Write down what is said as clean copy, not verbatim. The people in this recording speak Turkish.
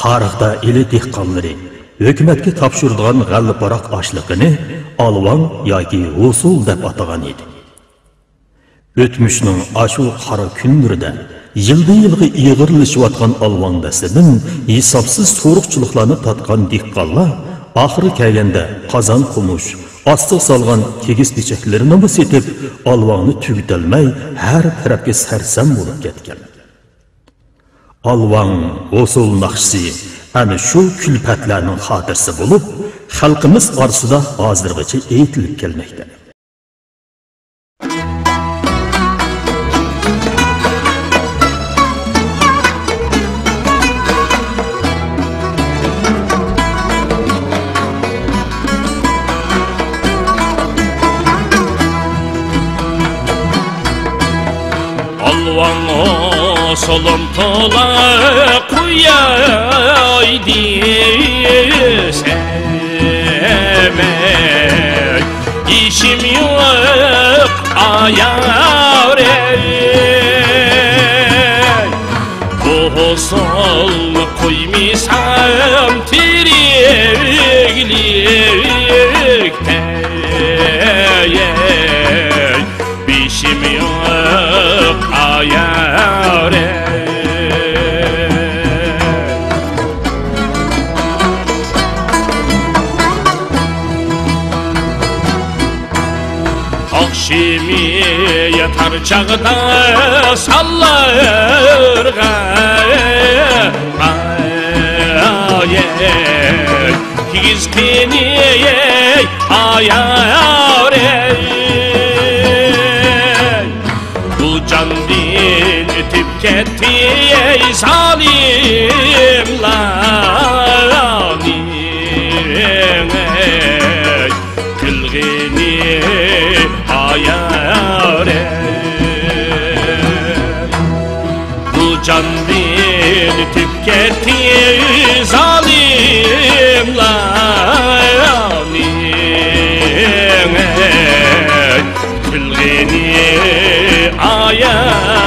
Qarıqda eli dehqonlari hökumatga topshiradigan g'alla-baroq oshliqini alvon yoki usul deb atagan edi. O'tmishning ashu qora kunlarida yilda-yilga ig'irlashayotgan alvon daslidan hisobsiz so'riqchiliklarni tatgan dehqonlar oxiri kelganda qozon qumush, ostiq solgan tegiz bechaklarini setib, alvonni tugitalmay har tarafga sarsam bo'lib ketgan. Alvon usul naqshi ana shu kulfatlarning xotirasi bo'lib, xalqimiz orasida hozirgacha aytilib kelmoqda. Solum tola kuyaydı sevmek İşim yok ayar Bu sol koymisam tiriklikte İşim yok ayar Akşimi yatar çağda sallarga Gizkini ayar Bu can din ötüp gitti zalimlani Kılgını ayar Bu can din ötüp gitti zalimlani Kılgını ayar